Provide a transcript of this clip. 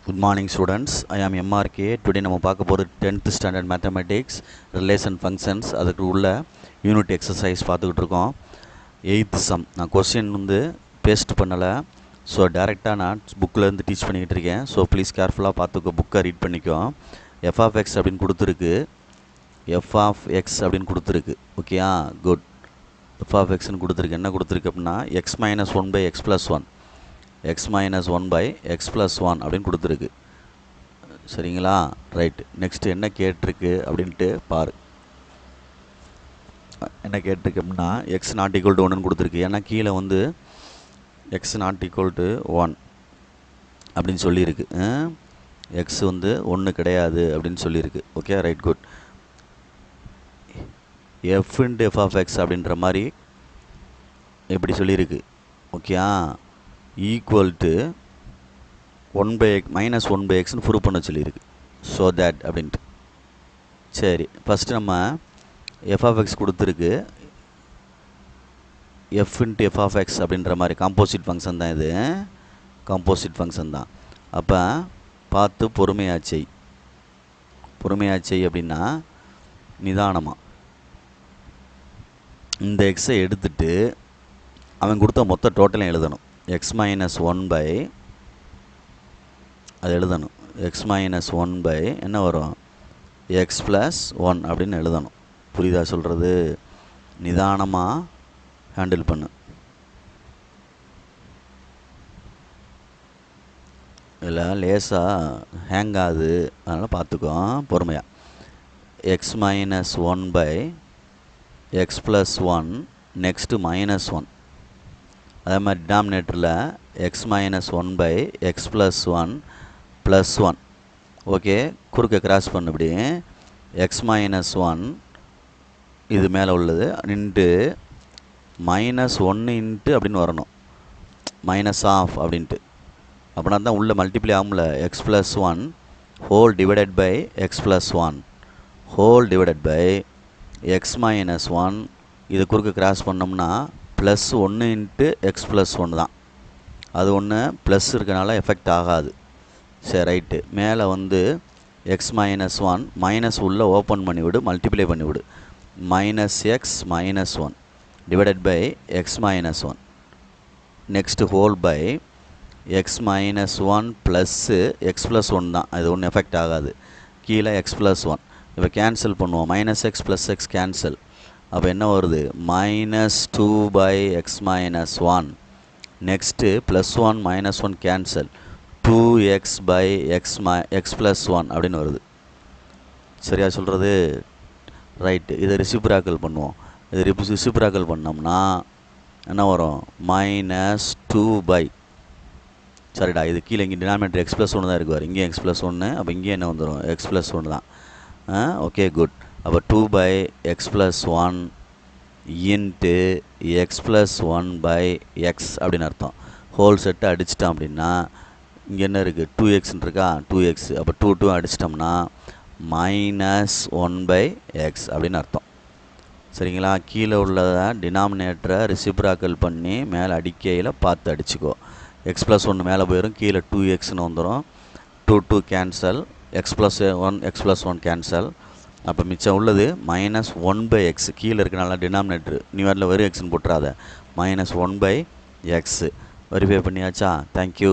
Good morning students, I am MRK. Today நம்ம பார்க்க போகிறது 10th standard mathematics relation functions. அதுக்கு உள்ள யூனிட் எக்ஸசைஸ் பார்த்துக்கிட்டு இருக்கோம். 8th sum நான் கொஸ்டின் பேஸ்ட் பண்ணலை, ஸோ டேரெக்டாக நான் புக்கிலேருந்து டீச் பண்ணிக்கிட்டு இருக்கேன். ஸோ ப்ளீஸ் கேர்ஃபுல்லாக பார்த்துக்கோ, புக்கை ரீட் பண்ணிக்கோ. எஃப் ஆஃப் எக்ஸ் அப்படின்னு கொடுத்துருக்கு, எஃப் ஆஃப் எக்ஸ் அப்படின்னு கொடுத்துருக்கு. ஓகேயா, குட். எஃப் ஆஃப் எக்ஸ்ன்னு கொடுத்துருக்கு. என்ன கொடுத்துருக்கு அப்படின்னா x minus one by x plus one, x minus one by x plus one அப்படின்னு கொடுத்துருக்கு. சரிங்களா, ரைட்டு. நெக்ஸ்ட்டு என்ன கேட்டிருக்கு அப்படின்ட்டு பாரு. என்ன கேட்டிருக்கு அப்படின்னா எக்ஸ் நாட் ஈக்குவல் டு ஒன்றுன்னு கொடுத்துருக்கு. ஏன்னா கீழே x not equal to one அப்படின்னு சொல்லியிருக்கு. எக்ஸ் ஒன்று கிடையாது அப்படின்னு சொல்லியிருக்கு. Okay, right, good. F into f of x அப்படின்ற மாதிரி எப்படி சொல்லியிருக்கு. ஓகேயா, equal to one by x minus one by எக்ஸ்னு ப்ரூவ் பண்ண சொல்லியிருக்கு. ஸோ தேட் அப்படின்ட்டு. சரி, ஃபஸ்ட்டு நம்ம எஃப் ஆஃப் எக்ஸ் கொடுத்துருக்கு, f into f of x அப்படின்ற மாதிரி காம்போசிட் ஃபங்க்ஷன் தான் இது, காம்போசிட் ஃபங்க்ஷன் தான். அப்போ பார்த்து பொறுமையாச்சை. பொறுமையாச்சை அப்படின்னா நிதானமாக இந்த எக்ஸை எடுத்துட்டு அவன் கொடுத்த மொத்த டோட்டலையும் எழுதணும். எக்ஸ் மைனஸ் ஒன் பை அது எழுதணும். எக்ஸ் மைனஸ் ஒன் பை என்ன வரும், எக்ஸ் ப்ளஸ் ஒன் அப்படின்னு எழுதணும். புரியுதா சொல்கிறது? நிதானமாக ஹேண்டில் பண்ணு. இல்லை லேசாக ஹேங் ஆகுது, அதனால் பார்த்துக்கோ பொறுமையாக. X minus one by x plus one, next minus one. அதே மாதிரி டினாமினேட்டரில் x minus one by x plus one plus one. Okay, குறுக்க கிராஸ் பண்ணு. இப்படி எக்ஸ் மைனஸ் ஒன் இது மேலே உள்ளது இன்ட்டு மைனஸ் ஒன்று இன்ட்டு அப்படின்னு வரணும், மைனஸ் ஆஃப் அப்படின்ட்டு. அப்படின்னா தான் உள்ளே மல்டிப்ளை ஆகும்ல. X plus one whole divided by x plus one whole divided by x minus one. இது குறுக்க கிராஸ் பண்ணோம்னா ப்ளஸ் ஒன்று இன்ட்டு எக்ஸ் ப்ளஸ் ஒன்று தான். அது ஒன்று ப்ளஸ் இருக்கனால எஃபெக்ட் ஆகாது. சரி, ரைட்டு. மேலே எக்ஸ் மைனஸ் ஒன் மைனஸ் உள்ளே ஓப்பன் பண்ணிவிடு, மல்டிப்ளை பண்ணிவிடு. Minus x minus one divided by x minus one, next whole by x minus one plus x plus one தான், அது ஒன்றும் எஃபெக்ட் ஆகாது. கீழே எக்ஸ் ப்ளஸ் ஒன். இப்போ கேன்சல் பண்ணுவோம். Minus x plus x cancel. அப்போ என்ன வருது, minus two by x minus one, next plus one minus one cancel, two x by x plus one அப்படின்னு வருது. சரியா சொல்கிறது? ரைட்டு. இதை ரிசிப்ராக்கல் பண்ணுவோம். இது ரிசிப்ராக்கல் பண்ணோம்னா என்ன வரும், மைனஸ் டூ பை, சரிடா, இது கீழே இங்கே டினாமினேட்டர் எக்ஸ் ப்ளஸ் ஒன்று தான் இருக்குவார், இங்கேயும் எக்ஸ் ப்ளஸ் ஒன்று. அப்போ இங்கே என்ன வந்துடும், எக்ஸ் ப்ளஸ் ஒன்று தான். Okay, good. அப்போ two by x plus one into x plus one by x அப்படின்னு அர்த்தம். ஹோல் செட்டை அடிச்சிட்டோம் அப்படின்னா இங்கே என்ன இருக்குது, டூ எக்ஸ்ன்னு இருக்கா, டூ எக்ஸ். அப்போ டூ டூ அடிச்சிட்டோம்னா மைனஸ் ஒன் பை எக்ஸ் அப்படின்னு அர்த்தம். சரிங்களா? கீழே உள்ளதை டினாமினேட்டரை ரிசிப்ராக்கல் பண்ணி மேலே அடிக்கையில் பார்த்து அடிச்சுக்கோ. எக்ஸ் ப்ளஸ் ஒன்று மேலே போயிடும், கீழே டூ எக்ஸ்னு வந்துடும். Two two cancel, x plus one cancel. அப்போ மிச்சம் உள்ளது மைனஸ் ஒன் பை எக்ஸ். கீழே இருக்கனால டினாமினேட்ரு நீ வரல வெறும் எக்ஸ்ன்னு போட்டுறாத, minus one by x. Verify பண்ணியாச்சா? தேங்க்யூ.